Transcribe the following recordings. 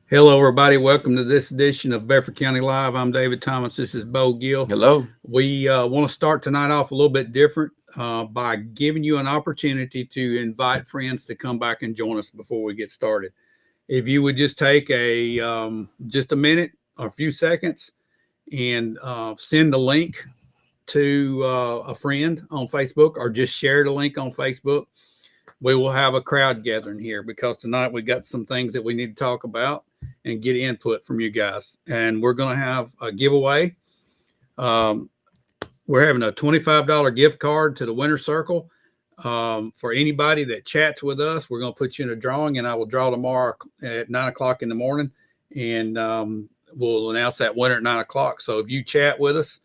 Hello, everybody. Welcome to this edition of Bedford County Live. I'm David Thomas. This is Bo Gill. Hello. We want to start tonight off a little bit different by giving you an opportunity to invite friends to come back and join us before we get started. If you would just take just a minute or a few seconds and send the link to a friend on Facebook, or just share the link on Facebook. We will have a crowd gathering here because tonight we got some things that we need to talk about and get input from you guys. And we're going to have a giveaway. We're having a $25 gift card to the Winter Circle. For anybody that chats with us, we're going to put you in a drawing, and I will draw tomorrow at 9 o'clock in the morning. And we'll announce that winner at 9 o'clock. So if you chat with us,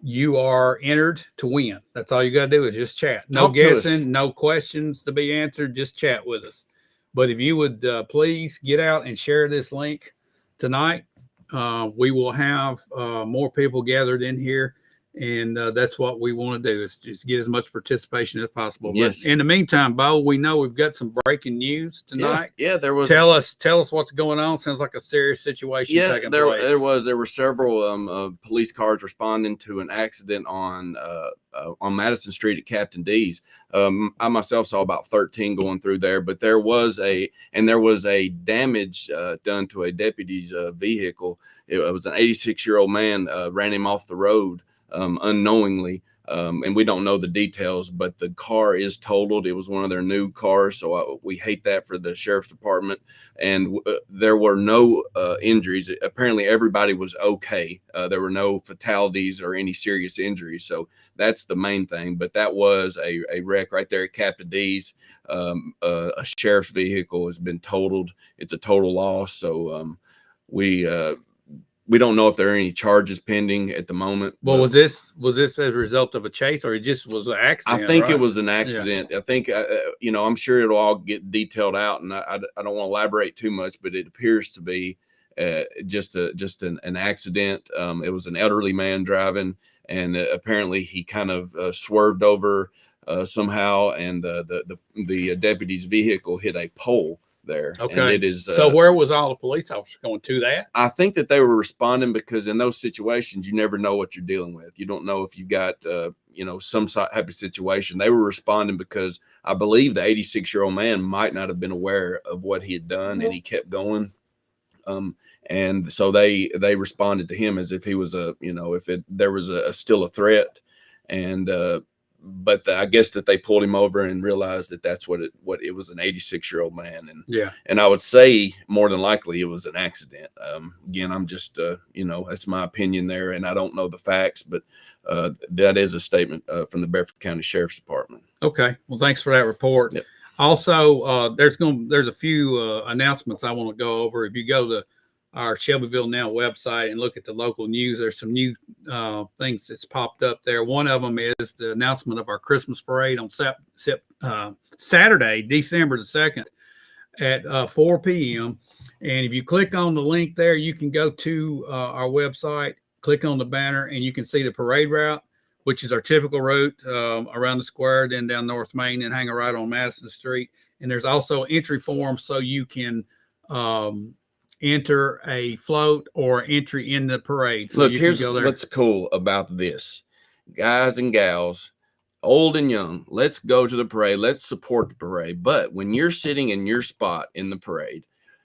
you are entered to win. That's all you got to do is just chat. No guessing, no questions to be answered. Just chat with us. But if you would please get out and share this link tonight, we will have more people gathered in here. And that's what we want to do, is just get as much participation as possible. Yes. But in the meantime, Bo, we know we've got some breaking news tonight. Yeah, there was. Tell us what's going on. Sounds like a serious situation taking place. There were several police cars responding to an accident on Madison Street at Captain D's. I myself saw about 13 going through there, but there was a damage done to a deputy's vehicle. It was an 86-year-old man ran him off the road unknowingly. And we don't know the details, but the car is totaled. It was one of their new cars, so we hate that for the sheriff's department. And there were no injuries. Apparently, everybody was okay. There were no fatalities or any serious injuries, so that's the main thing. But that was a wreck right there at Captain D's. A sheriff's vehicle has been totaled. It's a total loss. So we don't know if there are any charges pending at the moment. Well, was this as a result of a chase, or it just was an accident? I think it was an accident. Yeah. I think, I'm sure it'll all get detailed out, and I don't want to elaborate too much, but it appears to be just an accident. It was an elderly man driving, and apparently he kind of swerved over somehow, and the deputy's vehicle hit a pole there. Okay. And it is. So where was all the police officers going to that? I think that they were responding because in those situations, you never know what you're dealing with. You don't know if you've got, some type of situation. They were responding because I believe the 86-year-old man might not have been aware of what he had done, and he kept going. And so they responded to him as if he was there was still a threat. And, but I guess that they pulled him over and realized that that's what it was, an 86-year-old man. And yeah, and I would say more than likely it was an accident. Again, I'm just, that's my opinion there, and I don't know the facts, but that is a statement from the Bedford County Sheriff's Department. Okay. Well, thanks for that report. Yep. Also, there's a few announcements I want to go over. If you go to our Shelbyville Now website and look at the local news, there's some new things that's popped up there. One of them is the announcement of our Christmas parade on Saturday, December the 2nd at 4 p.m. And if you click on the link there, you can go to our website, click on the banner, and you can see the parade route, which is our typical route around the square, then down North Main, and hang a right on Madison Street. And there's also entry forms so you can enter a float or entry in the parade. So look, here's what's cool about this. Guys and gals, old and young, let's go to the parade. Let's support the parade. But when you're sitting in your spot in the parade,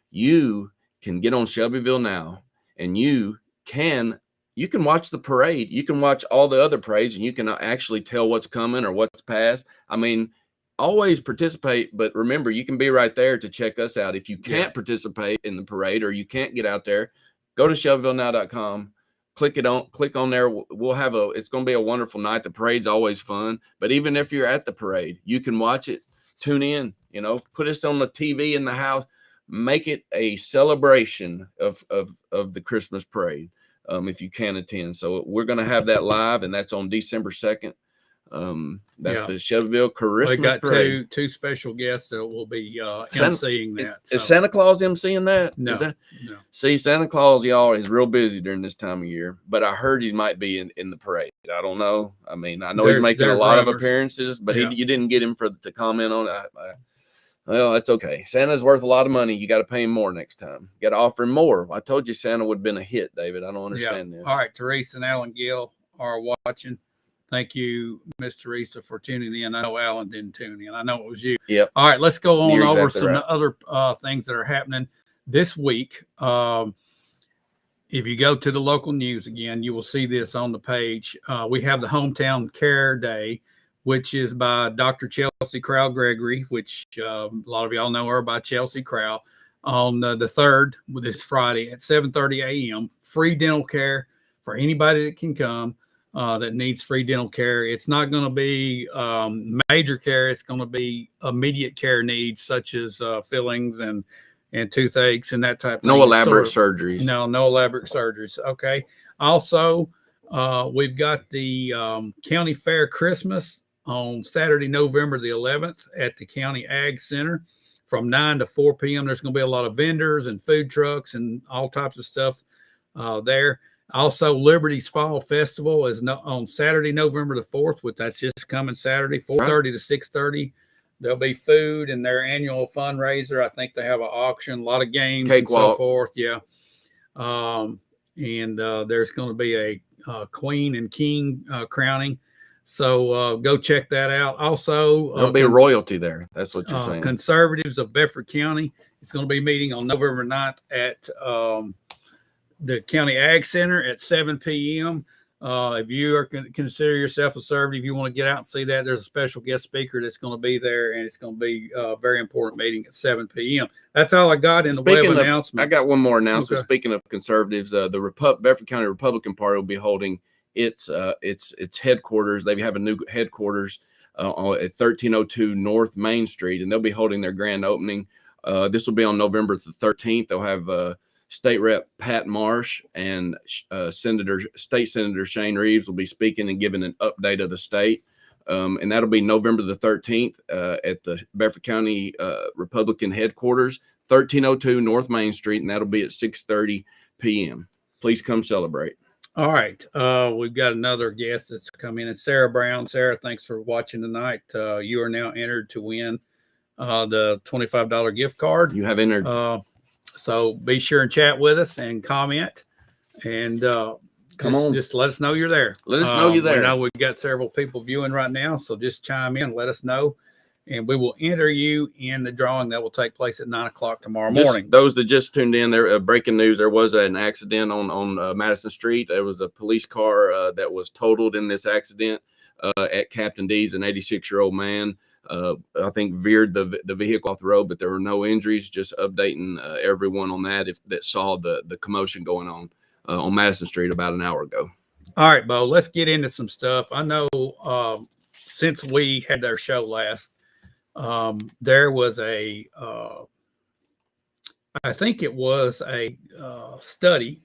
you can get on Shelbyville Now, and you can watch the parade. You can watch all the other parades, and you can actually tell what's coming or what's past. I mean, always participate, but remember, you can be right there to check us out. If you can't participate in the parade, or you can't get out there, go to shelbyvillenow.com, click on there. It's going to be a wonderful night. The parade's always fun, but even if you're at the parade, you can watch it, tune in, put us on the TV in the house, make it a celebration of the Christmas parade. If you can attend. So we're going to have that live, and that's on December 2nd. That's the Shelbyville Christmas got parade. two special guests that will be emceeing that. Is Santa Claus emceeing that? No, no. See, Santa Claus, y'all, is real busy during this time of year, but I heard he might be in the parade. I don't know. I mean, I know he's making a lot of appearances, but you didn't get him to comment on it. Well, that's okay. Santa's worth a lot of money. You got to pay him more next time. You got to offer him more. I told you Santa would have been a hit, David. I don't understand this. All right, Teresa and Alan Gill are watching. Thank you, Miss Teresa, for tuning in. I know Alan didn't tune in. I know it was you. Yep. All right, let's go on You're over exactly some right. other things that are happening this week. If you go to the local news again, you will see this on the page. We have the Hometown Care Day, which is by Dr. Chelsea Crowell Gregory, which a lot of y'all know her by Chelsea Crowell, on the 3rd, this Friday at 7:30 a.m. Free dental care for anybody that can come that needs free dental care. It's not going to be major care. It's going to be immediate care needs such as fillings and toothaches and that type of thing. No elaborate surgeries. No elaborate surgeries. Okay. Also, we've got the County Fair Christmas on Saturday, November the 11th at the County Ag Center from 9 to 4 p.m. There's going to be a lot of vendors and food trucks and all types of stuff there. Also, Liberty's Fall Festival is on Saturday, November the 4th, which that's just coming Saturday, 4:30 to 6:30. There'll be food and their annual fundraiser. I think they have an auction, a lot of games and so forth. Yeah. And there's going to be a queen and king crowning. So go check that out. Also, there'll be royalty there. That's what you're saying. Conservatives of Bedford County. It's going to be meeting on November 9th at the County Ag Center at 7 p.m. If you are consider yourself a conservative, you want to get out and see that, there's a special guest speaker that's going to be there, and it's going to be a very important meeting at 7 p.m. That's all I got in the web announcements. I got one more announcement. Okay. Speaking of conservatives, the Bedford County Republican Party will be holding its headquarters. They have a new headquarters at 1302 North Main Street, and they'll be holding their grand opening. This will be on November the 13th. They'll have State Rep Pat Marsh and State Senator Shane Reeves will be speaking and giving an update of the state. And that'll be November the 13th at the Bedford County Republican headquarters, 1302 North Main Street, and that'll be at 6:30 p.m. Please come celebrate. All right. We've got another guest that's come in. It's Sarah Brown. Sarah, thanks for watching tonight. You are now entered to win the $25 gift card. You have entered. So be sure and chat with us and comment, and just let us know you're there. Let us know you're there. We know we've got several people viewing right now, so just chime in, let us know, and we will enter you in the drawing that will take place at 9 o'clock tomorrow morning. Those that just tuned in, there breaking news: there was an accident on Madison Street. There was a police car that was totaled in this accident at Captain D's. An 86-year-old man. I think veered the vehicle off the road, but there were no injuries. Just updating everyone on that that saw the commotion going on Madison Street about an hour ago. All right, Bo, let's get into some stuff. I know since we had our show last, there was I think it was a study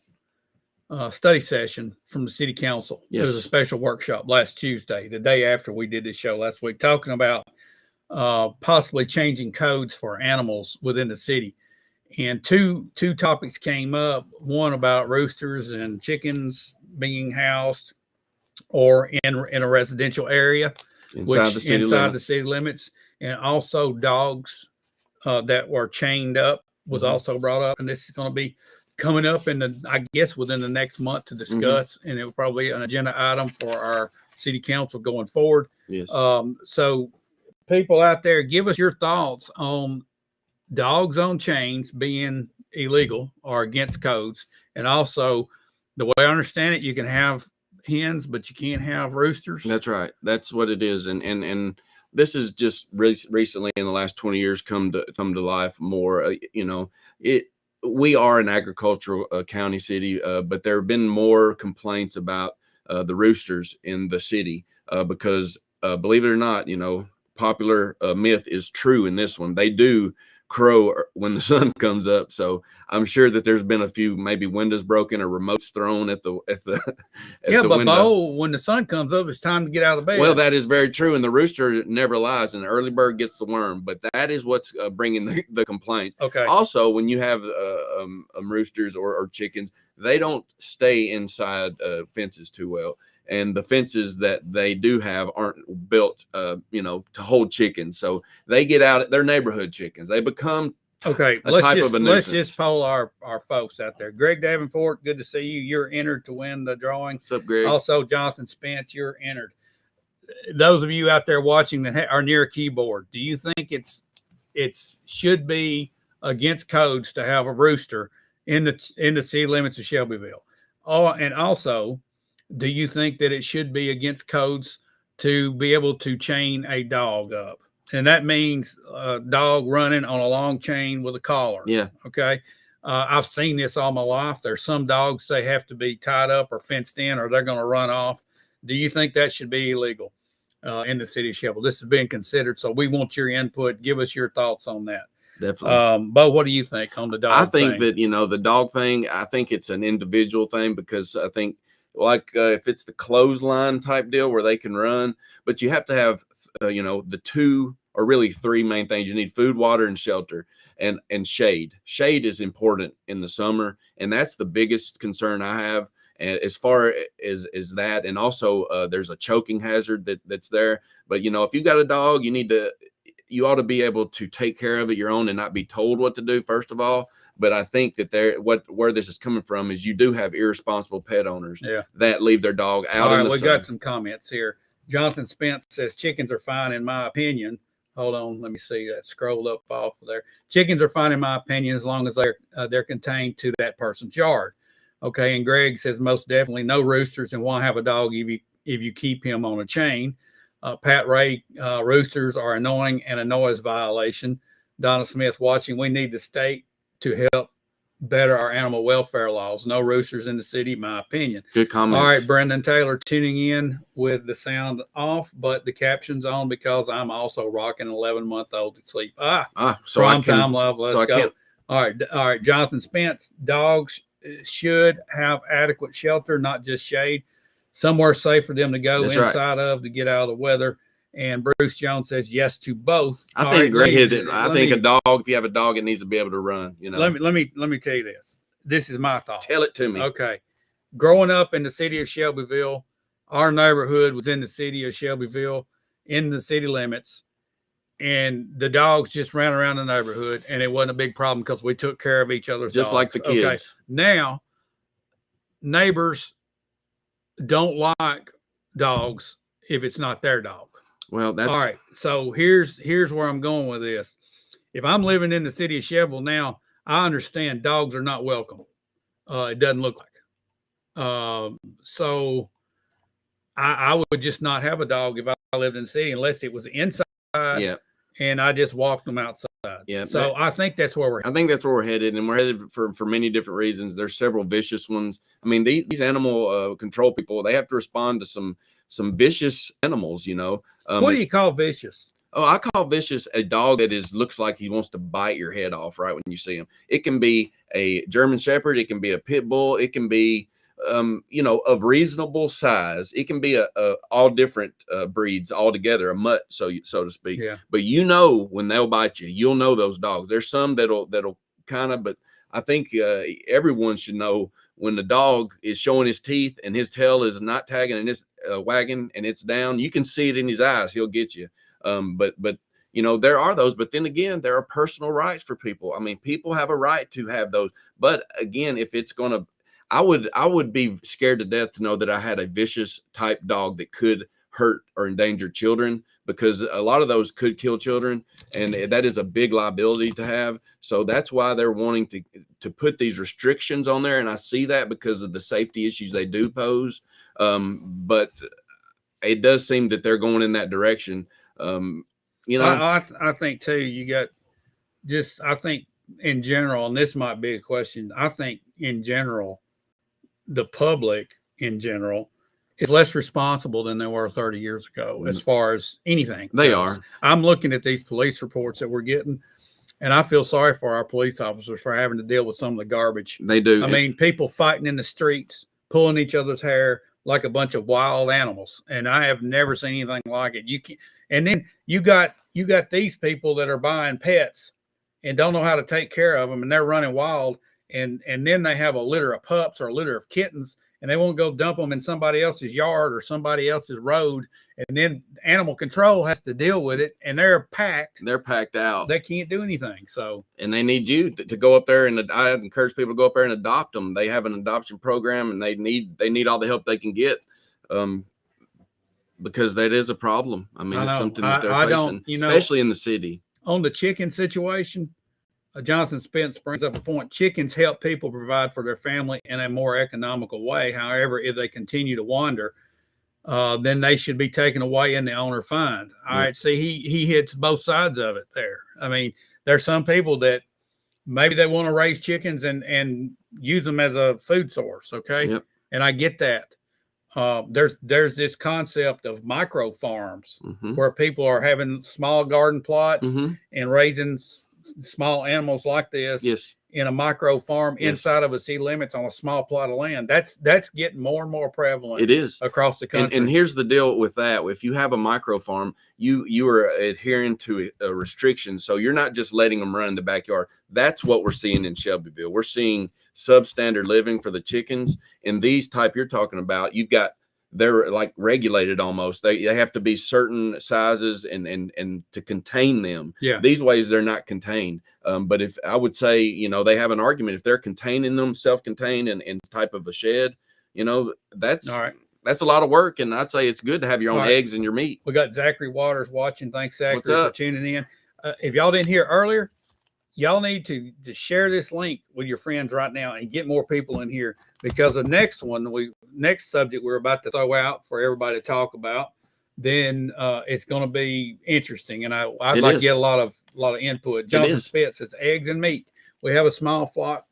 session from the city council. Yes. There was a special workshop last Tuesday, the day after we did this show last week, talking about possibly changing codes for animals within the city. And two topics came up. One about roosters and chickens being housed or in a residential area, inside the city limits, and also dogs that were chained up was also brought up. And this is going to be coming up I guess within the next month to discuss, and it will probably be an agenda item for our city council going forward. Yes. So people out there, give us your thoughts on dogs on chains being illegal or against codes. And also, the way I understand it, you can have hens, but you can't have roosters. That's right. That's what it is. And this is just recently in the last 20 years come to life more. We are an agricultural county city, but there have been more complaints about the roosters in the city because believe it or not, popular myth is true in this one. They do crow when the sun comes up. So I'm sure that there's been a few maybe windows broken or remotes thrown at the window. Bo, when the sun comes up, it's time to get out of bed. Well, that is very true, and the rooster never lies, and the early bird gets the worm. But that is what's bringing the complaints. Okay. Also, when you have roosters or chickens, they don't stay inside fences too well. and the fences that they do have aren't built, to hold chickens. So they get out. They're neighborhood chickens. They become Okay, a type of a let's nuisance. just poll our folks out there. Greg Davenport, good to see you. You're entered to win the drawing. What's up, Greg? Also, Jonathan Spence, you're entered. Those of you out there watching that are near a keyboard, do you think it's should be against codes to have a rooster in the city limits of Shelbyville? Oh, and also, do you think that it should be against codes to be able to chain a dog up? And that means a dog running on a long chain with a collar. Yeah. Okay. I've seen this all my life. There's some dogs, they have to be tied up or fenced in or they're going to run off. Do you think that should be illegal in the city of Shelbyville? This is being considered. So we want your input. Give us your thoughts on that. Definitely. Bo, what do you think on the dog I think thing? that, the dog thing, I think it's an individual thing, because I think if it's the clothesline type deal where they can run, but you have to have, the two or really three main things. You need food, water, and shelter, and shade. Shade is important in the summer. And that's the biggest concern I have. And as far as that, and also there's a choking hazard that's there. But, if you've got a dog, you ought to be able to take care of it your own and not be told what to do, first of all. But I think that where this is coming from is you do have irresponsible pet owners that leave their dog out. All right, we got some comments here. Jonathan Spence says chickens are fine in my opinion. Hold on, let me see that scrolled up off of there. Chickens are fine in my opinion as long as they're contained to that person's yard. Okay, and Greg says most definitely no roosters, and why have a dog if you keep him on a chain. Pat Ray, roosters are annoying and a noise violation. Donna Smith watching, we need the state to help better our animal welfare laws. No roosters in the city, in my opinion. Good comment. All right, Brendan Taylor tuning in with the sound off, but the captions on because I'm also rocking an 11-month-old to sleep. So prime time love. Let's go. All right. Jonathan Spence, dogs should have adequate shelter, not just shade. Somewhere safe for them to go inside of to get out of the weather. And Bruce Jones says yes to both. I think Greg hit it. I think a dog, if you have a dog, it needs to be able to run. Let me tell you this. This is my thought. Tell it to me. Okay. Growing up in the city of Shelbyville, our neighborhood was in the city of Shelbyville, in the city limits, and the dogs just ran around the neighborhood, and it wasn't a big problem because we took care of each other's just dogs. Like the kids. Okay. Now, neighbors don't like dogs if it's not their dog. Well, that's all right. So here's where I'm going with this. If I'm living in the city of Shelbyville now, I understand dogs are not welcome. It doesn't look like. So I would just not have a dog if I lived in the city unless it was inside. Yeah. And I just walked them outside. Yeah. So I think that's where we're headed. I think that's where we're headed, and we're headed for many different reasons. There's several vicious ones. I mean, these animal control people, they have to respond to some vicious animals, What do you call vicious? Oh, I call vicious a dog that looks like he wants to bite your head off right when you see him. It can be a German Shepherd. It can be a pit bull. It can be, of reasonable size. It can be all different breeds all together, a mutt, so to speak. Yeah. But when they'll bite you, you'll know those dogs. There's some that'll kind of, but I think everyone should know when the dog is showing his teeth and his tail is not tagging and it's wagging and it's down. You can see it in his eyes. He'll get you. But there are those, but then again, there are personal rights for people. I mean, people have a right to have those, but again, if it's going to, I would be scared to death to know that I had a vicious type dog that could hurt or endanger children, because a lot of those could kill children, and that is a big liability to have. So that's why they're wanting to put these restrictions on there. And I see that because of the safety issues they do pose. But it does seem that they're going in that direction. I think too, you got I think in general, and this might be a question, I think in general, the public in general is less responsible than they were 30 years ago as far as anything. They are. I'm looking at these police reports that we're getting, and I feel sorry for our police officers for having to deal with some of the garbage. They do. I mean, people fighting in the streets, pulling each other's hair like a bunch of wild animals, and I have never seen anything like it. You can't. And then you got these people that are buying pets and don't know how to take care of them, and they're running wild. And then they have a litter of pups or a litter of kittens, and they won't go dump them in somebody else's yard or somebody else's road. And then animal control has to deal with it, and they're packed. They're packed out. They can't do anything. So, and they need you to go up there, and I encourage people to go up there and adopt them. They have an adoption program, and they need all the help they can get, because that is a problem. I mean, it's something that they're facing, especially in the city. On the chicken situation, Jonathan Spence brings up a point. Chickens help people provide for their family in a more economical way. However, if they continue to wander, then they should be taken away and the owner fined. All right. See, he hits both sides of it there. I mean, there's some people that maybe they want to raise chickens and use them as a food source. Okay. Yep. And I get that. There's this concept of micro farms where people are having small garden plots and raising small animals like this in a micro farm inside of a city limits on a small plot of land. That's getting more and more prevalent. It is across the country. And here's the deal with that. If you have a micro farm, you are adhering to a restriction. So you're not just letting them run in the backyard. That's what we're seeing in Shelbyville. We're seeing substandard living for the chickens. And these type you're talking about, they're like regulated almost. They have to be certain sizes and to contain them. Yeah. These ways they're not contained. But if I would say, they have an argument if they're containing them, self-contained and type of a shed, that's all right. That's a lot of work. And I'd say it's good to have your own eggs and your meat. We got Zachary Waters watching. Thanks, Zachary, for tuning in. If y'all didn't hear earlier, y'all need to share this link with your friends right now and get more people in here, because the next subject we're about to throw out for everybody to talk about, then it's going to be interesting. And I'd like to get a lot of input. Jonathan Spitz says eggs and meat. We have a small flock,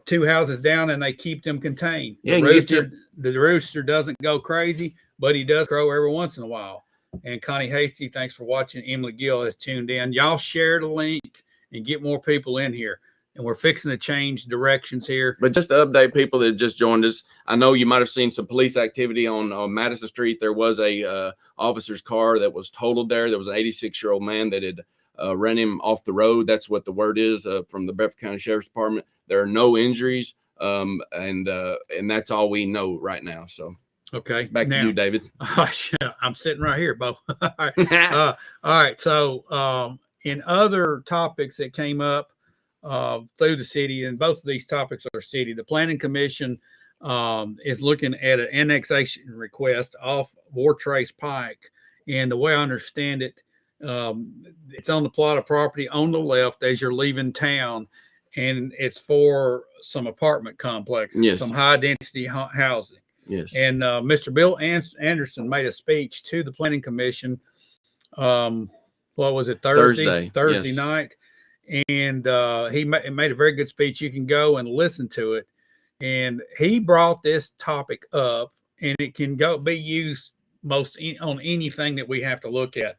2 houses down, and they keep them contained. The rooster doesn't go crazy, but he does crow every once in a while. And Connie Hasty, thanks for watching. Emily Gill has tuned in. Y'all share the link and get more people in here. And we're fixing to change directions here. But just to update people that just joined us, I know you might have seen some police activity on Madison Street. There was a officer's car that was totaled there. There was an 86-year-old man that had ran him off the road. That's what the word is from the Bedford County Sheriff's Department. There are no injuries, and that's all we know right now. So, okay, back to you, David. I'm sitting right here, Bo. All right. So, in other topics that came up through the city, and both of these topics are city, the Planning Commission is looking at an annexation request off Wartrace Pike. And the way I understand it, it's on the plot of property on the left as you're leaving town, and it's for some apartment complexes, some high density housing. Yes. And Mr. Bill Anderson made a speech to the Planning Commission. What was it? Thursday night. And he made a very good speech. You can go and listen to it. And he brought this topic up, and it can be used on anything that we have to look at.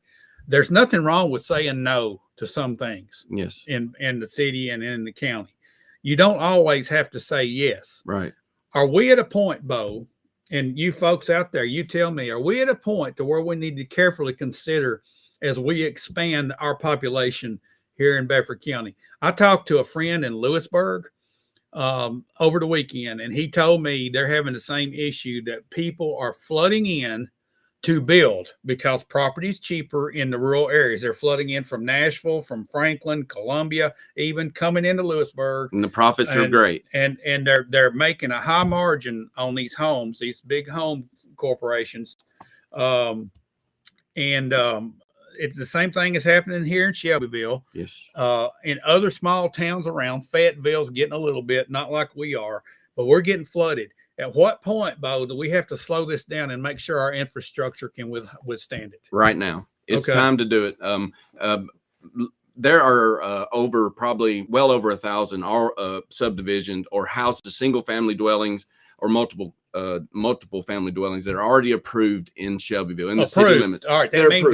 There's nothing wrong with saying no to some things. Yes. In the city and in the county. You don't always have to say yes. Right. Are we at a point, Bo, and you folks out there, you tell me, are we at a point to where we need to carefully consider as we expand our population here in Bedford County? I talked to a friend in Lewisburg over the weekend, and he told me they're having the same issue, that people are flooding in to build because property is cheaper in the rural areas. They're flooding in from Nashville, from Franklin, Columbia, even coming into Lewisburg. And the profits are great. And they're making a high margin on these homes, these big home corporations. It's the same thing is happening here in Shelbyville. Yes. In other small towns around, Fayetteville's getting a little bit, not like we are, but we're getting flooded. At what point, Bo, do we have to slow this down and make sure our infrastructure can withstand it? Right now. It's time to do it. There are probably well over 1,000 subdivisions or houses, single family dwellings or multiple family dwellings that are already approved in Shelbyville in the city limits. All right, that means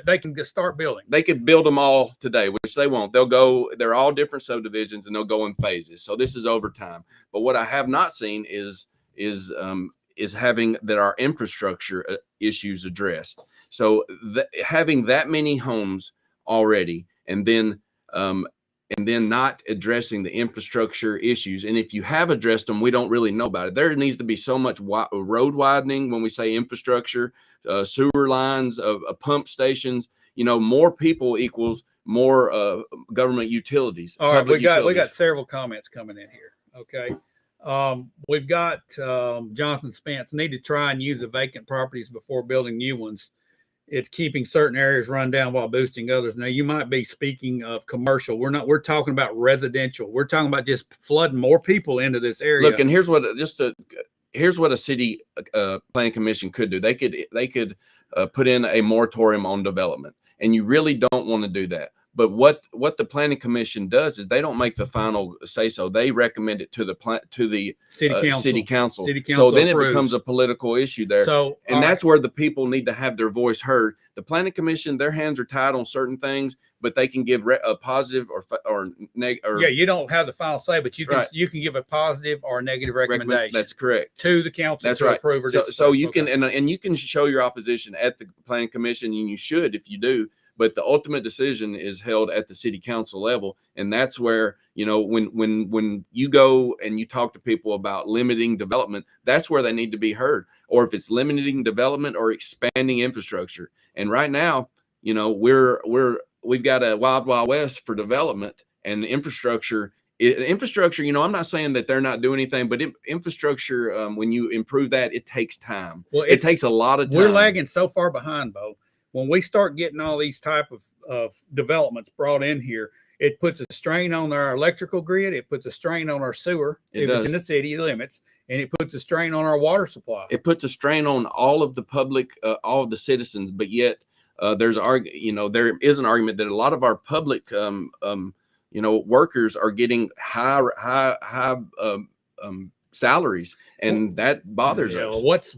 they can start building. They could build them all today, which they won't. They're all different subdivisions, and they'll go in phases. So this is over time. But what I have not seen is having that our infrastructure issues addressed. So having that many homes already, and then and then not addressing the infrastructure issues. And if you have addressed them, we don't really know about it. There needs to be so much road widening when we say infrastructure, sewer lines, pump stations. More people equals more government utilities. All right, we got several comments coming in here. Okay. We've got Jonathan Spence, need to try and use the vacant properties before building new ones. It's keeping certain areas run down while boosting others. Now, you might be speaking of commercial. We're talking about residential. We're talking about just flooding more people into this area. Look, and here's what a city planning commission could do. They could put in a moratorium on development, and you really don't want to do that. But what the planning commission does is they don't make the final say so. They recommend it to the city council. So then it becomes a political issue there. And that's where the people need to have their voice heard. The planning commission, their hands are tied on certain things, but they can give a positive or negative. Yeah, you don't have the final say, but you can give a positive or a negative recommendation. That's correct. To the council. That's to right. Approve or so you can and you can show your opposition at the planning commission, and you should if you do. But the ultimate decision is held at the city council level. And that's where, when you go and you talk to people about limiting development, that's where they need to be heard. Or if it's limiting development or expanding infrastructure. And right now, we've got a wild west for development and infrastructure. I'm not saying that they're not doing anything, but infrastructure, when you improve that, it takes time. Well, it takes a lot of time. We're lagging so far behind, Bo. When we start getting all these type of developments brought in here, it puts a strain on our electrical grid. It puts a strain on our sewer if it's in the city limits, and it puts a strain on our water supply. It puts a strain on all of the public, all of the citizens. But yet, there is an argument that a lot of our public, workers are getting high salaries, and that bothers us. What's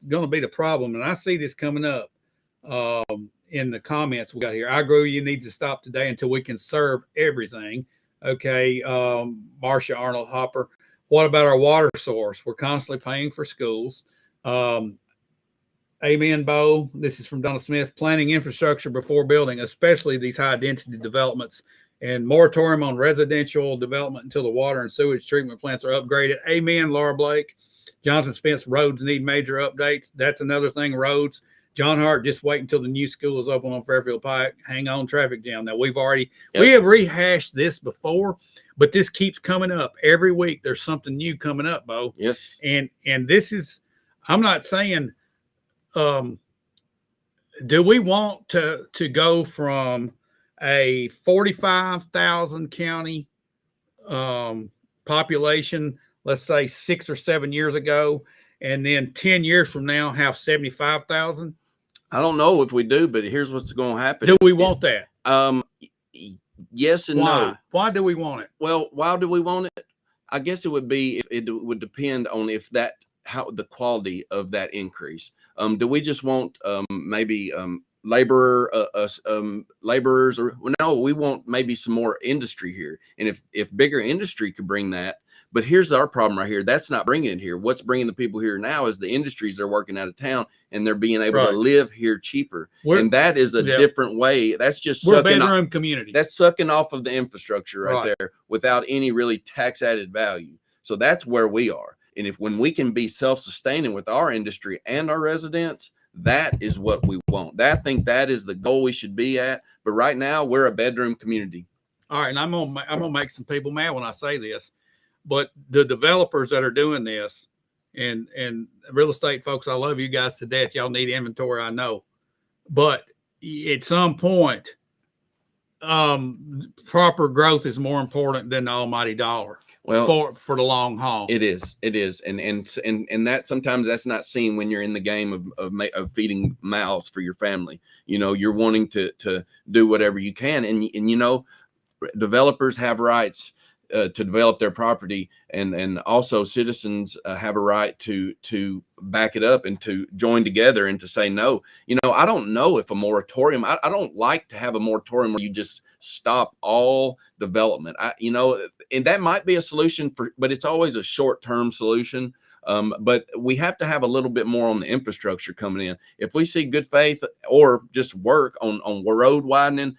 going to be the problem? And I see this coming up. In the comments we got here, I agree you needs to stop today until we can serve everything. Okay. Marcia Arnold Hopper, what about our water source? We're constantly paying for schools. Amen, Bo. This is from Donald Smith. Planning infrastructure before building, especially these high density developments, and moratorium on residential development until the water and sewage treatment plants are upgraded. Amen, Laura Blake. Jonathan Spence, roads need major updates. That's another thing, roads. John Hart, just wait until the new school is open on Fairfield Pike. Hang on, traffic jam. Now, we have rehashed this before, but this keeps coming up every week. There's something new coming up, Bo. Yes. And this is, I'm not saying, do we want to go from a 45,000 county population, let's say 6 or 7 years ago, and then 10 years from now have 75,000? I don't know if we do, but here's what's going to happen. Do we want that? Yes and no. Why do we want it? Well, why do we want it? I guess it would depend on how the quality of that increase. Do we just want maybe laborers, or no? We want maybe some more industry here, and if bigger industry could bring that. But here's our problem right here. That's not bringing it here. What's bringing the people here now is the industries they're working out of town, and they're being able to live here cheaper. And that is a different way. That's just we're a bedroom community. That's sucking off of the infrastructure right there without any really tax added value. So that's where we are. And when we can be self-sustaining with our industry and our residents, that is what we want. I think that is the goal we should be at. But right now, we're a bedroom community. All right, and I'm gonna make some people mad when I say this. But the developers that are doing this, and real estate folks, I love you guys to death. Y'all need inventory, I know. But at some point, proper growth is more important than the almighty dollar. Well, for the long haul, it is, and that sometimes that's not seen when you're in the game of feeding mouths for your family. You're wanting to do whatever you can, and developers have rights to develop their property, and also citizens have a right to back it up and to join together and to say no. I don't know if a moratorium. I don't like to have a moratorium where you just stop all development. And that might be a solution but it's always a short-term solution. But we have to have a little bit more on the infrastructure coming in. If we see good faith or just work on road widening,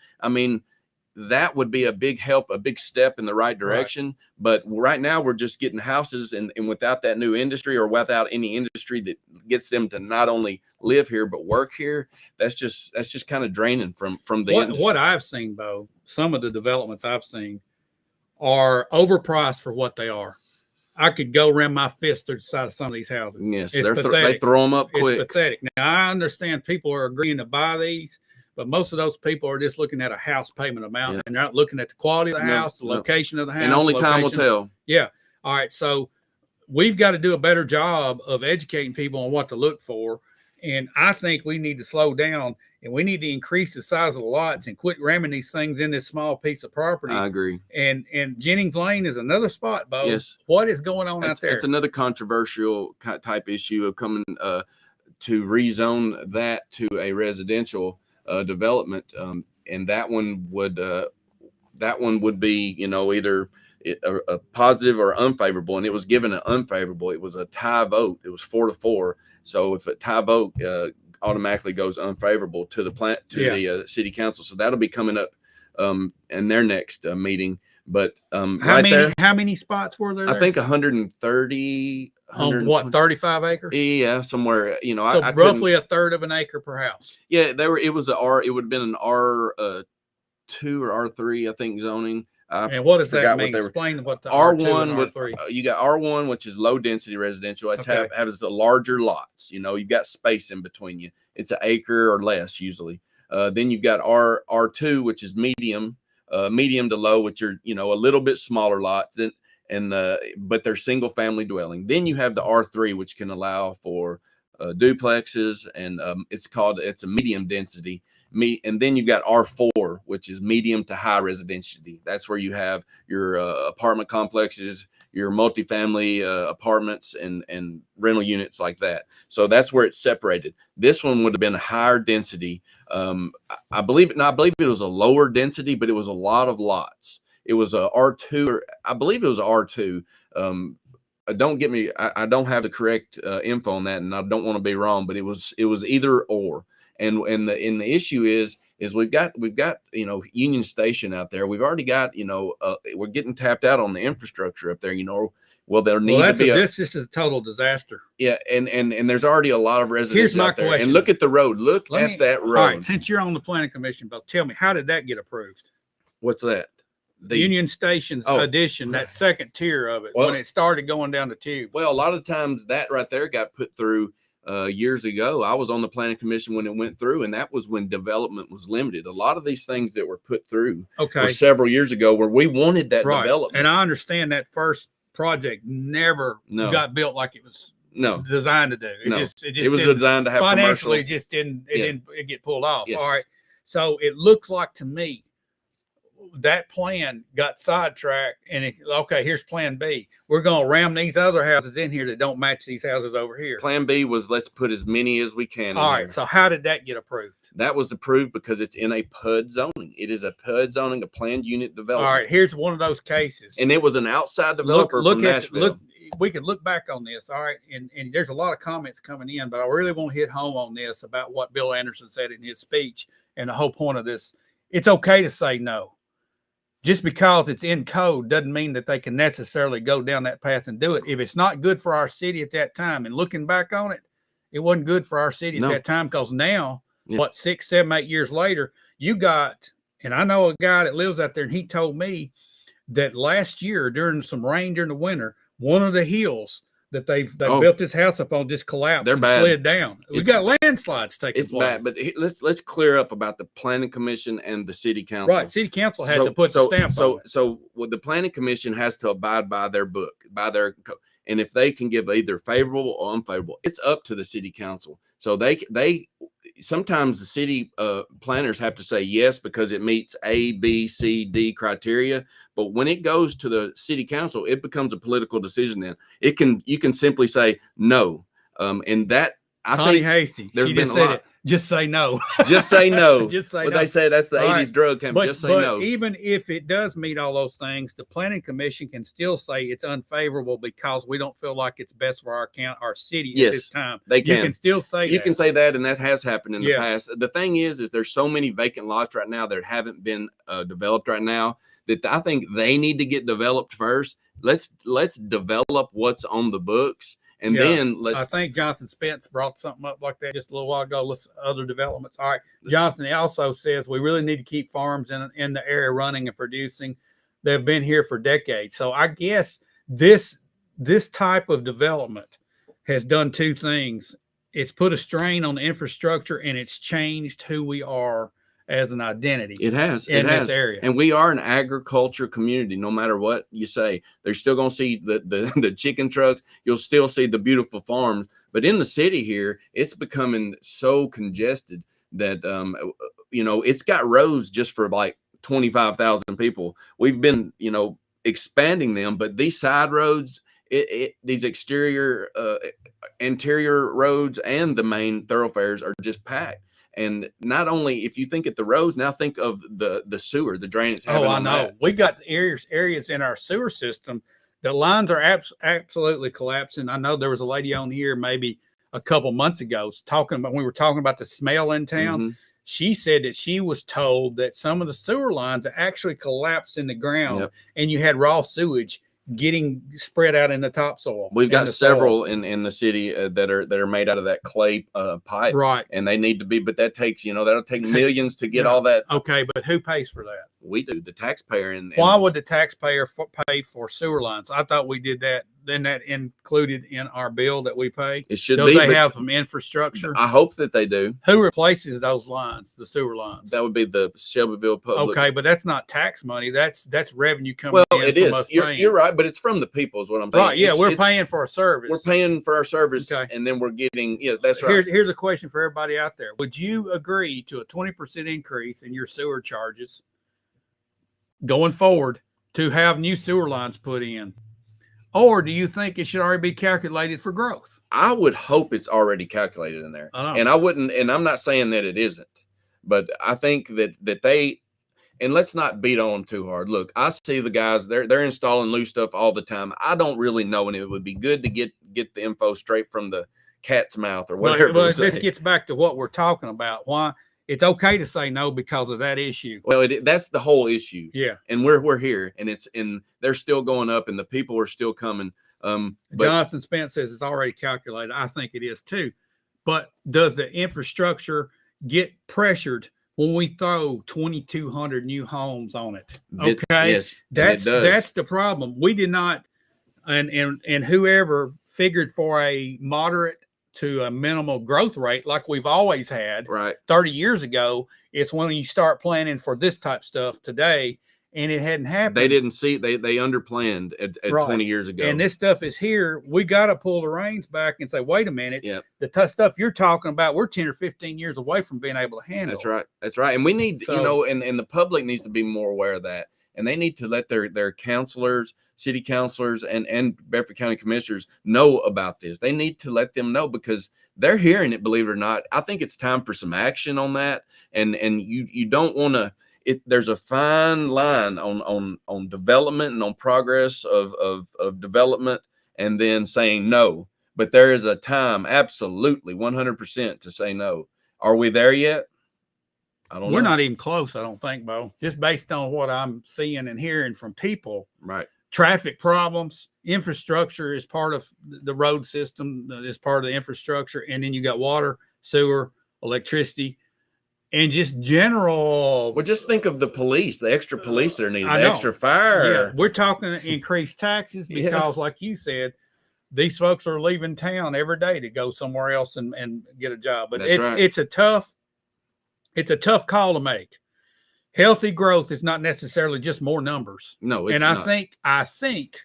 that would be a big help, a big step in the right direction. Right. But right now we're just getting houses, and without that new industry, or without any industry that gets them to not only live here but work here, that's just kind of draining from the industry. What I've seen, Bo, some of the developments I've seen are overpriced for what they are. I could go ram my fist through the side of some of these houses. Yes, they throw them up quick. It's pathetic. Now, I understand people are agreeing to buy these, but most of those people are just looking at a house payment amount, and they're not looking at the quality of the house, the location of the house. And only time will tell. Yeah. All right. So we've got to do a better job of educating people on what to look for. And I think we need to slow down, and we need to increase the size of the lots and quit ramming these things in this small piece of property. I agree. And Jennings Lane is another spot, Bo. Yes. What is going on out there? It's another controversial type issue of coming to rezone that to a residential development, and that one would be, you know, either a positive or unfavorable, and it was given an unfavorable. It was a tie vote. It was 4-4. So if a tie vote automatically goes unfavorable to the city council. So that'll be coming up in their next meeting. But how many spots were there? I think 130. On what, 35 acres? Yeah, somewhere. You know, so roughly a third of an acre per house. Yeah, it was it would have been an R2 or R3, I think, zoning. And what does that mean? Explain what the R1 and R3. You got R1, which is low density residential. It's has the larger lots. You know, you've got space in between you. It's an acre or less usually. Then you've got R2, which is medium to low, which are, you know, a little bit smaller lots. But they're single family dwelling. Then you have the R3, which can allow for duplexes, and it's a medium density. And then you've got R4, which is medium to high residentiality. That's where you have your apartment complexes, your multifamily apartments, and rental units like that. So that's where it's separated. This one would have been a higher density. I believe it was a lower density, but it was a lot of lots. It was a R2, or I believe it was a R2. Don't get me, I don't have the correct info on that, and I don't want to be wrong, but it was either or. And the issue is we've got, you know, Union Station out there. We've already got, you know, we're getting tapped out on the infrastructure up there, you know. Well, this is a total disaster. Yeah, and there's already a lot of residents. Here's my question. And look at the road. Look at that road. All right, since you're on the planning commission, Bill, tell me, how did that get approved? What's that? The Union Station's addition, that second tier of it, when it started going down the tube. Well, a lot of times that right there got put through years ago. I was on the planning commission when it went through, and that was when development was limited. A lot of these things that were put through were several years ago, where we wanted that development. And I understand that first project never got built like it was designed to do. It was designed to have financially commercial. Just didn't get pulled off. Yes. All right. So it looks like to me that plan got sidetracked, and here's plan B. We're going to ram these other houses in here that don't match these houses over here. Plan B was, let's put as many as we can All right. So how did that get approved? That was approved because it's in a PUD zoning. It is a PUD zoning, a planned unit development. All right. Here's one of those cases. And it was an outside developer from Nashville. We could look back on this. All right. And there's a lot of comments coming in, but I really want to hit home on this about what Bill Anderson said in his speech. And the whole point of this, it's okay to say no. Just because it's in code doesn't mean that they can necessarily go down that path and do it. If it's not good for our city at that time, and looking back on it, it wasn't good for our city at that time, because now, 6, 7, 8 years later, you got, and I know a guy that lives out there, and he told me that last year during some rain during the winter, one of the hills that they built this house up on just collapsed and slid down. We got landslides taking place. It's bad, but let's clear up about the planning commission and the city council. Right, city council had to put the stamp on it. So the planning commission has to abide by their book, by their code. And if they can give either favorable or unfavorable, it's up to the city council. So they sometimes the city planners have to say yes because it meets A, B, C, D criteria. But when it goes to the city council, it becomes a political decision. Then you can simply say no, and that I Connie think Hasty, there's she been just a said lot. it. Just say no. Just say no. Just say What no. they say, that's the All 80s right. drug campaign. Just say but no. even if it does meet all those things, the planning commission can still say it's unfavorable because we don't feel like it's best for our city at this time. They can. You can still say you that. can say that, and that has happened in the past. The thing is there's so many vacant lots right now that haven't been developed right now that I think they need to get developed first. Let's develop what's on the books. And then I think Jonathan Spence brought something up like that just a little while ago. Let's other developments. All right. Jonathan also says we really need to keep farms in the area running and producing. They've been here for decades. So I guess this type of development has done two things. It's put a strain on the infrastructure and it's changed who we are as an identity. It has in this area. And we are an agriculture community. No matter what you say, they're still going to see the chicken trucks. You'll still see the beautiful farms, but in the city here, it's becoming so congested that it's got roads just for like 25,000 people. We've been expanding them, but these side roads, these interior roads and the main thoroughfares are just packed. And not only, if you think at the roads, now think of the sewer, the drain it's having. Oh, I know. That. We got areas in our sewer system. The lines are absolutely collapsing. I know there was a lady on here maybe a couple months ago we were talking about the smell in town. Mm-hmm. She said that she was told that some of the sewer lines actually collapsed in the ground, and you had raw sewage getting spread out in the topsoil. We've got several in the city that are made out of that clay pipe, right? And they need to be, but that takes that'll take millions to get all that. Okay, but who pays for that? We do, the taxpayer. And why would the taxpayer pay for sewer lines? I thought we did that. Then that included in our bill that we pay. It should be. They have some infrastructure. infrastructure. I hope that they do. Who replaces those lines, the sewer lines? That would be the Shelbyville Public. Okay, but that's not tax money. That's revenue coming in. It is. You're right, but it's from the people is what I'm saying. Right, yeah, we're paying for a service. We're paying for our service, and then we're getting, that's right. Here's a question for everybody out there. Would you agree to a 20% increase in your sewer charges going forward to have new sewer lines put in? Or do you think it should already be calculated for growth? I would hope it's already calculated in there. And I'm not saying that it isn't, but I think that they, and let's not beat on them too hard. Look, I see the guys, they're installing new stuff all the time. I don't really know, and it would be good to get the info straight from the cat's mouth or whatever. Well, this gets back to what we're talking about. Why it's okay to say no because of that issue. Well, that's the whole issue. Yeah. And we're here, and they're still going up, and the people are still coming. Jonathan Spence says it's already calculated. I think it is too. But does the infrastructure get pressured when we throw 2,200 new homes on it? Okay. Yes. That's the problem. We did not, and whoever figured for a moderate to a minimal growth rate like we've always had 30 years ago, it's when you start planning for this type stuff today, and it hadn't happened. They didn't see, they underplanned at 20 years ago. And this stuff is here. We got to pull the reins back and say, wait a minute, the tough stuff you're talking about, we're 10 or 15 years away from being able to handle. That's right. And we need, and the public needs to be more aware of that. And they need to let their counselors, city councilors, and Bedford County commissioners know about this. They need to let them know because they're hearing it, believe it or not. I think it's time for some action on that. And you don't want to, there's a fine line on development and on progress of development and then saying no. But there is a time, absolutely 100% to say no. Are we there yet? We're not even close, I don't think, Bo. Just based on what I'm seeing and hearing from people. Right. Traffic problems, infrastructure is part of the road system, is part of the infrastructure. And then you got water, sewer, electricity, and just general. Well, just think of the police, the extra police that are needed, the extra fire. Yeah, we're talking increased taxes because, like you said, these folks are leaving town every day to go somewhere else and get a job. But it's a tough call to make. Healthy growth is not necessarily just more numbers. No, it's not. And I think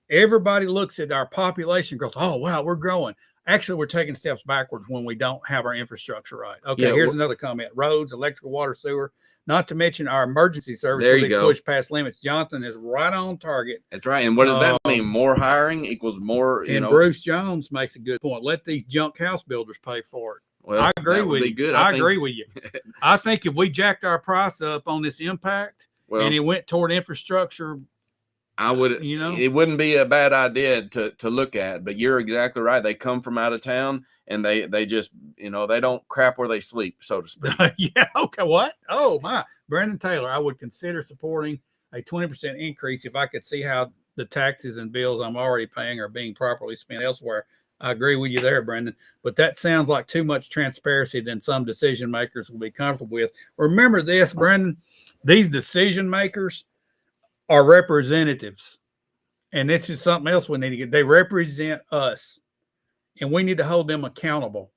everybody looks at our population growth. Oh, wow, we're growing. Actually, we're taking steps backwards when we don't have our infrastructure right. Okay, here's another comment. Roads, electrical, water, sewer, Not to mention our emergency service. There where you they go. push past limits. Jonathan is right on target. That's right. And what does that mean? More hiring equals more, you and know. Bruce Jones makes a good point. Let these junk house builders pay for it. Well, I agree with you. Good. I agree with you. I think if we jacked our price up on this impact and it went toward infrastructure, I would, you know, it wouldn't be a bad idea to look at. But you're exactly right. They come from out of town, and they just, you know, they don't crap where they sleep, so to speak. Yeah. Okay. What? Oh my, Brandon Taylor. I would consider supporting a 20% increase if I could see how the taxes and bills I'm already paying are being properly spent elsewhere. I agree with you there, Brendan. But that sounds like too much transparency than some decision makers will be comfortable with. Remember this, Brendan. These decision makers are representatives. And this is something else we need to get. They represent us, and we need to hold them accountable.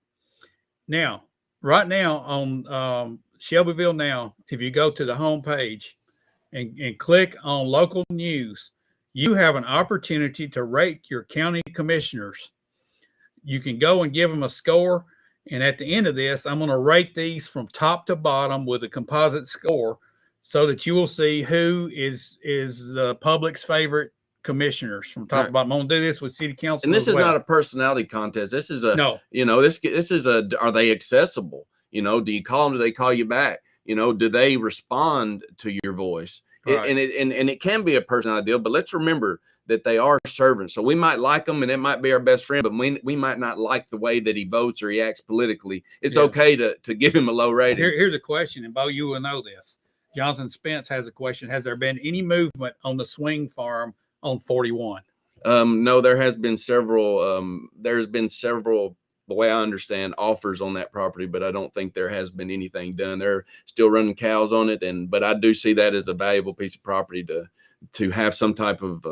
Now, right now on Shelbyville Now, if you go to the homepage and click on local news, you have an opportunity to rate your county commissioners. You can go and give them a score. And at the end of this, I'm going to rate these from top to bottom with a composite score so that you will see who is the public's favorite commissioners from top to bottom. I'm going to do this with city council. And this is not a personality contest. This is no. You know, this is a. Are they accessible? You know, do you call them? Do they call you back? You know, do they respond to your voice? Right. And it can be a personality deal, but let's remember that they are servants. So we might like them, and it might be our best friend, but we might not like the way that he votes or he acts politically. It's okay to give him a low rating. Here's a question, and Bo, you will know this. Jonathan Spence has a question. Has there been any movement on the swing farm on 41? No, there has been several. There's been several, the way I understand, offers on that property, but I don't think there has been anything done. They're still running cows on it, but I do see that as a valuable piece of property to have some type of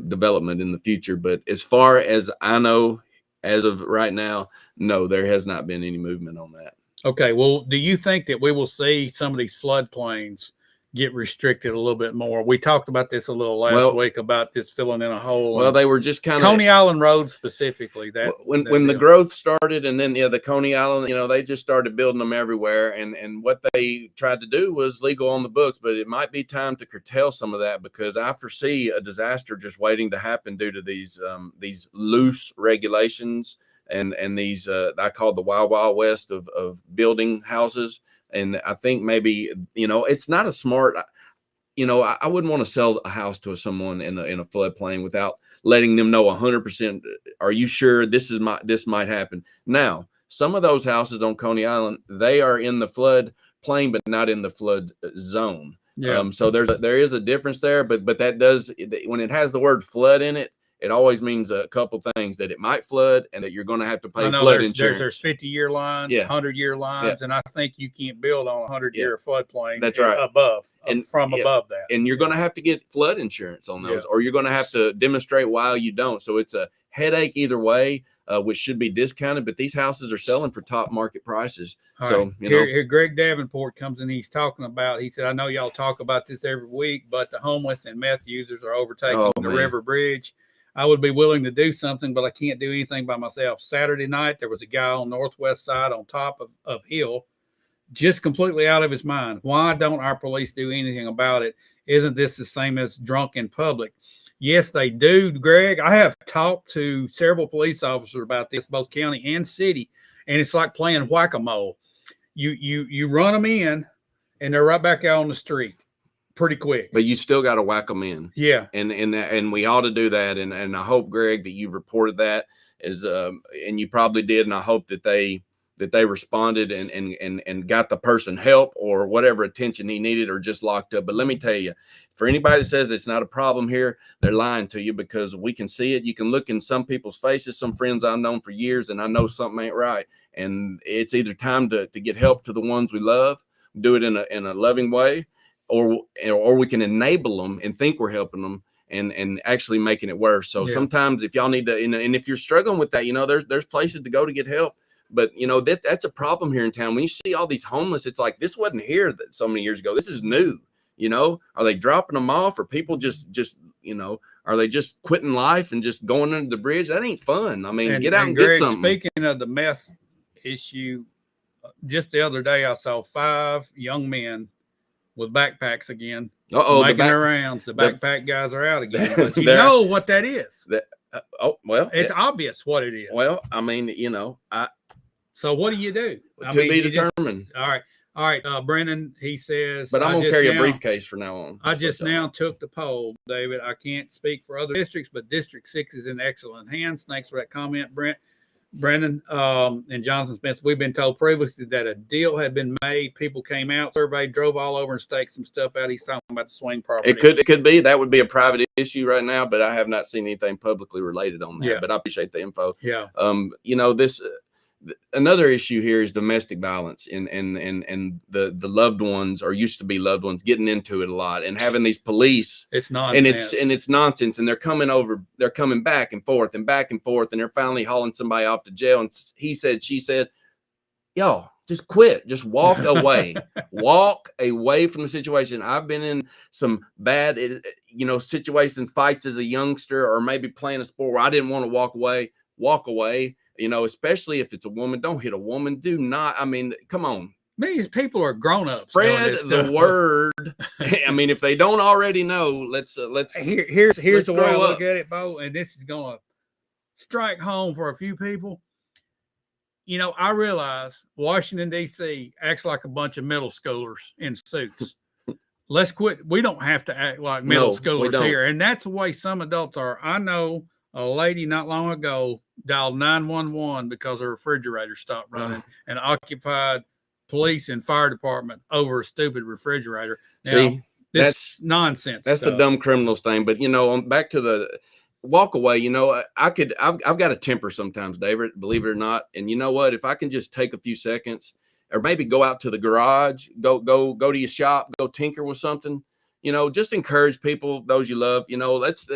development in the future. But as far as I know, as of right now, no, there has not been any movement on that. Okay. Well, do you think that we will see some of these floodplains get restricted a little bit more? We talked about this a little last week about this filling in a hole. Well, they were just kind of Coney Island Road specifically. That when the growth started, and then the Coney Island, you know, they just started building them everywhere. And what they tried to do was legal on the books, but it might be time to curtail some of that, because I foresee a disaster just waiting to happen due to these loose regulations and these I call the Wild Wild West of building houses. And I think maybe, you know, it's not a smart, you know, I wouldn't want to sell a house to someone in a floodplain without letting them know 100%. Are you sure this might happen? Now, some of those houses on Coney Island, they are in the flood plain, but not in the flood zone. Yeah. So there is a difference there, but that does, when it has the word flood in it, it always means a couple things, that it might flood and that you're going to have to pay flood insurance. There's 50-year lines, 100-year lines, and I think you can't build on a 100-year floodplain. That's right. Above that. And you're going to have to get flood insurance on those, or you're going to have to demonstrate why you don't. So it's a headache either way, which should be discounted. But these houses are selling for top market prices. All so right. Here, Greg Davenport comes in. He's talking about. He said, "I know y'all talk about this every week, but the homeless and meth users are overtaking the river bridge. I would be willing to do something, but I can't do anything by myself." Saturday night, there was a guy on Northwest side on top of Hill, just completely out of his mind. Why don't our police do anything about it? Isn't this the same as drunk in public? Yes, they do, Greg. I have talked to several police officers about this, both county and city, and it's like playing whack-a-mole. You run them in, and they're right back out on the street pretty quick. But you still got to whack them in. Yeah. And we ought to do that. And I hope, Greg, that you reported that and you probably did. And I hope that they responded and got the person help or whatever attention he needed, or just locked up. But let me tell you, for anybody that says it's not a problem here, they're lying to you, because we can see it. You can look in some people's faces, some friends I've known for years, and I know something ain't right. And it's either time to get help to the ones we love, do it in a loving way, or we can enable them and think we're helping them and actually making it worse. So sometimes if y'all need to, and if you're struggling with that, you know, there's places to go to get help. But, you know, that's a problem here in town. When you see all these homeless, it's like, this wasn't here so many years ago. This is new. You know, are they dropping them off, or people just, you know, are they just quitting life and just going under the bridge? That ain't fun. I mean, get out and Greg, get something. Speaking of the meth issue, just the other day, I saw 5 young men with backpacks again, Uh-oh, making their rounds. The backpack guys are out again. But you they're- know what that is. Well, It's obvious what it is. well, I mean, so what do you do? I to mean, be determined. All right. Brennan, he says, But I'm gonna carry a briefcase from now on. I just now took the poll, David. I can't speak for other districts, but District 6 is in excellent hands. Thanks for that comment, Brennan, and Jonathan Spence. We've been told previously that a deal had been made. People came out, surveyed, drove all over and staked some stuff out. He's talking about the swing property. It could be. That would be a private issue right now, but I have not seen anything publicly related on that. Yeah. But I appreciate the info. Yeah. This another issue here is domestic violence and the loved ones, or used to be loved ones, getting into it a lot and having these police. It's nonsense. And it's nonsense, and they're coming back and forth, and they're finally hauling somebody off to jail. And he said, she said, y'all just quit, just walk away. Walk away from the situation. I've been in some bad situations, fights as a youngster, or maybe playing a sport where I didn't want to walk away. Especially if it's a woman. Don't hit a woman. Do not. I mean, come on. These people are grown ups. Spread the word. I mean, if they don't already know, let's here's the way I grow look up. at it, Bo, and this is gonna strike home for a few people. I realize Washington, D.C. acts like a bunch of middle schoolers in suits. Let's quit. We don't have to act like middle schoolers here. And that's the way some adults are. I know a lady not long ago dialed 911 because her refrigerator stopped running and occupied police and fire department over a stupid refrigerator. Now, See, that's nonsense. That's the dumb criminals thing. But back to the walk away. I've got a temper sometimes, David, believe it or not. And you know what? If I can just take a few seconds, or maybe go out to the garage, go to your shop, go tinker with something. Just encourage people, those you love. Let's.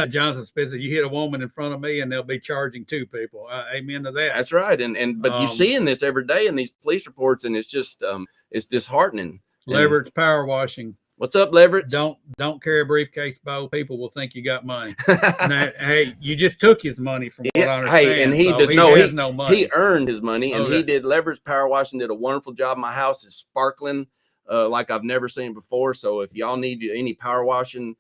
Jonathan Spence, you hit a woman in front of me, and they'll be charging 2 people. Amen to that. That's right. But you're seeing this every day in these police reports, and it's just it's disheartening. Leverett's power washing. What's up, Leverett? Don't carry a briefcase, Bo. People will think you got money. Now, hey, you just took his money from what I understand. Hey, and he has no money. He earned his money, and he did. Leverett's power washing did a wonderful job. My house is sparkling like I've never seen before. So if y'all need any power washing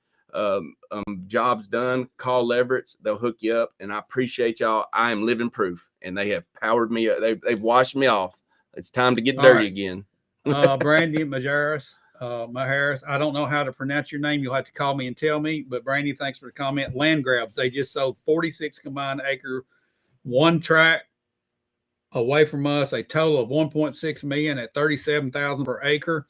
jobs done, call Leverett's. They'll hook you up, and I appreciate y'all. I am living proof, and they have powered me up. They've washed me off. It's time to get dirty again. Brandy Majaris. Maharis, I don't know how to pronounce your name. You'll have to call me and tell me. But Brandy, thanks for the comment. Land grabs. They just sold 46 combined acre, one tract away from us, a total of 1.6 million at 37,000 per acre.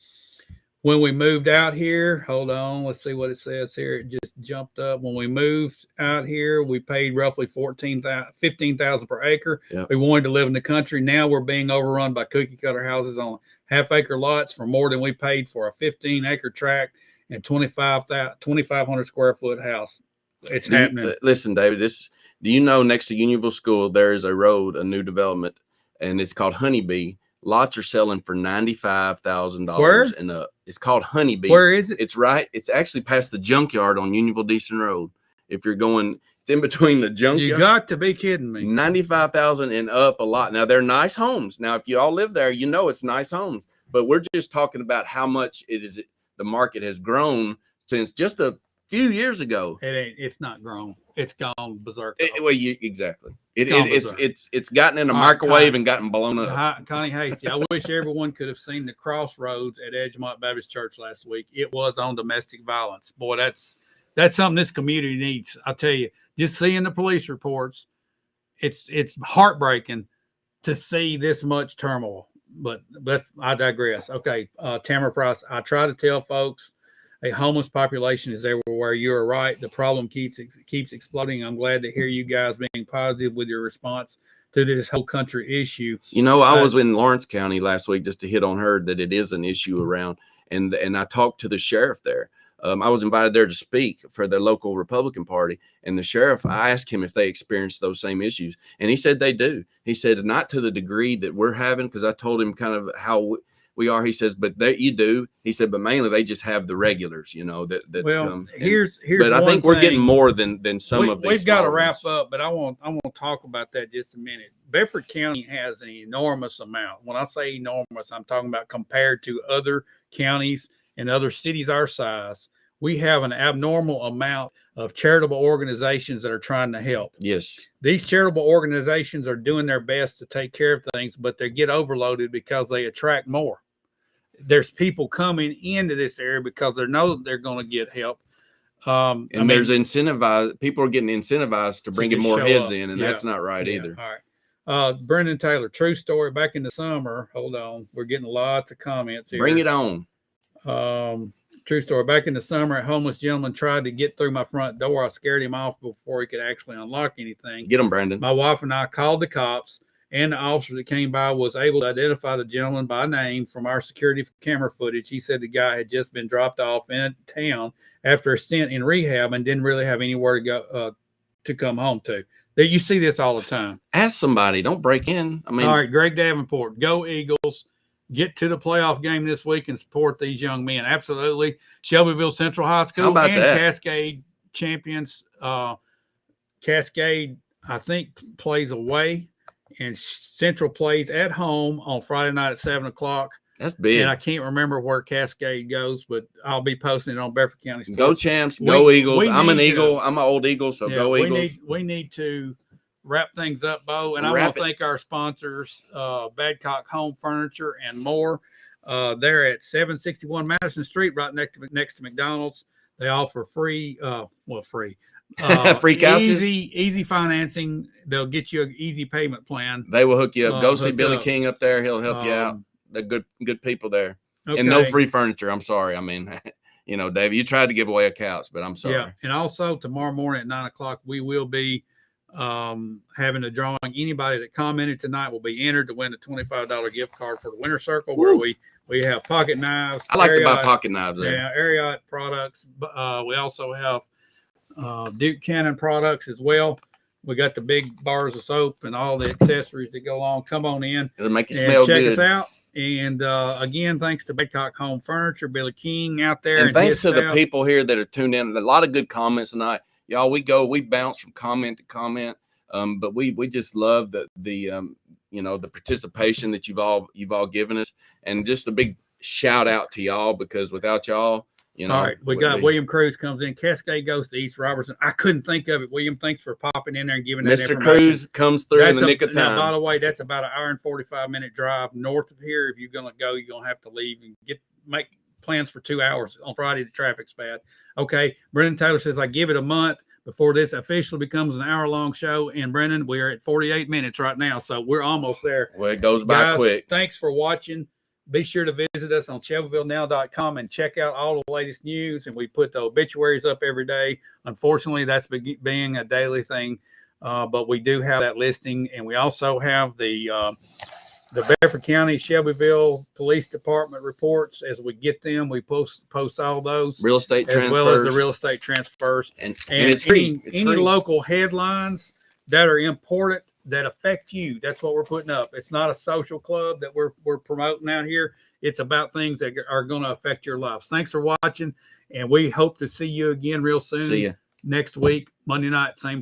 When we moved out here, hold on, let's see what it says here. It just jumped up. When we moved out here, we paid roughly $15,000 per acre. Yep. We wanted to live in the country. Now we're being overrun by cookie cutter houses on half-acre lots for more than we paid for a 15-acre tract and 2,500 square foot house. It's happening. Listen, David, do you know next to Unionville School there is a road, a new development, and it's called Honeybee. Lots are selling for $95,000 and up. It's called Honeybee. Where is it? It's actually past the junkyard on Unionville Decent Road. If you're going, it's in between the junkyard. You got to be kidding me. 95,000 and up a lot. Now they're nice homes. Now, if you all live there, it's nice homes. But we're just talking about how much the market has grown since just a few years ago. It's not grown. It's gone berserk. Exactly. It's gotten in a microwave and gotten blown up. Connie Hasty, I wish everyone could have seen the crossroads at Edgemont Baptist Church last week. It was on domestic violence. Boy, that's something this community needs. I tell you, just seeing the police reports, it's heartbreaking to see this much turmoil. But I digress. Okay, Tamara Price, I try to tell folks a homeless population is everywhere. You're right. The problem keeps exploding. I'm glad to hear you guys being positive with your response to this whole country issue. I was in Lawrence County last week just to hit on her that it is an issue around. And I talked to the sheriff there. I was invited there to speak for the local Republican Party. And the sheriff, I asked him if they experienced those same issues. And he said they do. He said not to the degree that we're having, because I told him kind of how we are. He says, but you do. He said, but mainly they just have the regulars, here's but I think we're getting more than some of these. We've got to wrap up, but I want to talk about that just a minute. Bedford County has an enormous amount. When I say enormous, I'm talking about compared to other counties and other cities our size. We have an abnormal amount of charitable organizations that are trying to help. Yes. These charitable organizations are doing their best to take care of things, but they get overloaded because they attract more. There's people coming into this area because they know they're going to get help. And there's incentivized, people are getting incentivized to bring more heads in, and that's not right either. All right. Brendan Taylor, true story. Back in the summer, hold on, we're getting lots of comments here. Bring it on. True story. Back in the summer, a homeless gentleman tried to get through my front door. I scared him off before he could actually unlock anything. Get him, Brandon. My wife and I called the cops, and the officer that came by was able to identify the gentleman by name from our security camera footage. He said the guy had just been dropped off in town after a stint in rehab and didn't really have anywhere to go to come home to. You see this all the time. Ask somebody. Don't break in. I mean, all right, Greg Davenport, go Eagles. Get to the playoff game this week and support these young men. Absolutely. Shelbyville Central High School and that? Cascade champions. Cascade, I think, plays away, and Central plays at home on Friday night at 7 o'clock. That's big. And I can't remember where Cascade goes, but I'll be posting it on Bedford County Sports. Go Champs. Go Eagles. I'm an Eagle. I'm an old Eagle, so go Eagles. We need to wrap things up, Bo, and I want to thank our sponsors, Badcock Home Furniture and more. They're at 761 Madison Street, right next to McDonald's. They offer free free couches, easy financing. They'll get you an easy payment plan. They will hook you up. Go see Billy King up there. He'll help you out. They're good people there. Okay. And no free furniture. I'm sorry. I mean, Dave, you tried to give away a couch, but I'm sorry. Yeah. And also tomorrow morning at 9 o'clock, we will be having a drawing. Anybody that commented tonight will be entered to win a $25 gift card for the Winter Circle. Woo. Where we have pocket knives. I like to buy pocket knives there. Yeah, Ariat products. We also have Duke Cannon products as well. We got the big bars of soap and all the accessories that go along. Come on in. It'll make you smell good. Check us out. And again, thanks to Badcock Home Furniture, Billy King out there. And thanks to the people here that are tuned in. A lot of good comments tonight. Y'all, we bounce from comment to comment. But we just love the participation that you've all given us, and just a big shout out to y'all, because without y'all, all right, we got William Cruz comes in. Cascade goes to East Robertson. I couldn't think of it. William, thanks for popping in there and giving that Mr. Cruz comes through in the nick of time. Now, by the way, that's about an hour and 45-minute drive north of here. If you're going to go, you're going to have to leave and make plans for 2 hours. On Friday, the traffic's bad. Okay, Brendan Taylor says, I give it a month before this officially becomes an hour-long show. And Brendan, we are at 48 minutes right now, so we're almost there. Well, it goes by quick. Thanks for watching. Be sure to visit us on ShelbyvilleNow.com and check out all the latest news. And we put the obituaries up every day. Unfortunately, that's being a daily thing, but we do have that listing. And we also have the Bedford County Shelbyville Police Department reports. As we get them, we post all those. Real estate transfers. As well as the real estate transfers. And it's free. Any local headlines that are important, that affect you. That's what we're putting up. It's not a social club that we're promoting out here. It's about things that are going to affect your lives. Thanks for watching, and we hope to see you again real soon. See you next week, Monday night, same time.